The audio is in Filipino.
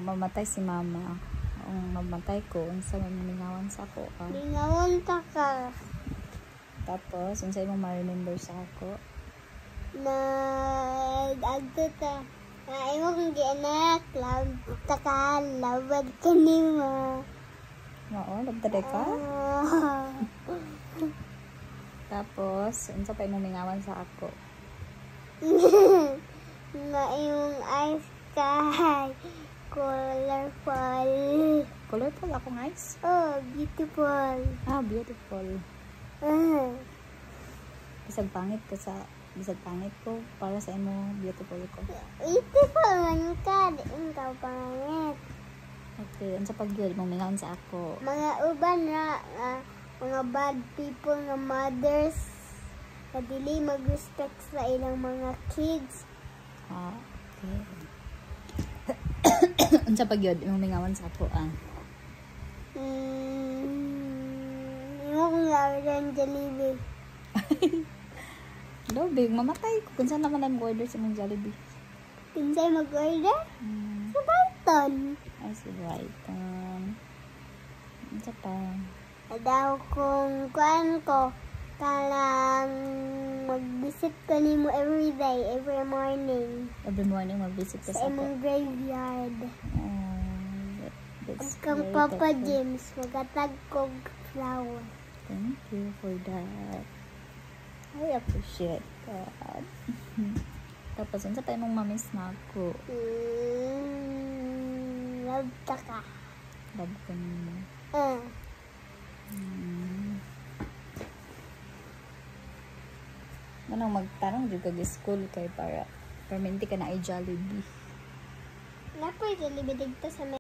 mamatay si mama. Ang mamatay ko, unsa may mamingawan sa ako. Lingawan ka ka. Tapos, unsa imong ma-remember sa ako? Agto ta. Imo kong gianak, labad ka nimo. Oo, labdare ka? Tapos, unsa pa imong mingawan sa ako? Nga imong eyes kay colorful. Colorful akong eyes? Oh, beautiful. Beautiful. Bisag pangit ko para sa imo beautiful ko. Beautiful man ka, ikaw pangit. Okay, unsa pag gyud mong mingawan sa ako? Mga uban na mga bad people nga mothers na dili mag-respect sa ilang mga kids. Okay. Unsa pag gyud imong mingawan sa ako? Imo kong lawin Jollibee. Big mamatay ko. Kung saan naman na mag-order sa mong Jollibee? Pinsay mag-order? Sa Brighton. Ay, si Brighton. Unsa pa? Daw kung kuan ko, kalang mag-visit ko nimo every day, every morning. Every morning mag-visit ka Sa sa ako. imong graveyard. That's Kang very Papa thoughtful. James, magatag kog flower. Thank you for that. I appreciate that. Tapos, unsa pa imong mamiss na ako? Love ta ka. Love ko nimo. Manang magtanong jud kag school kay para permanente ka na ay Jollibee. Napoy Jollibee dito sa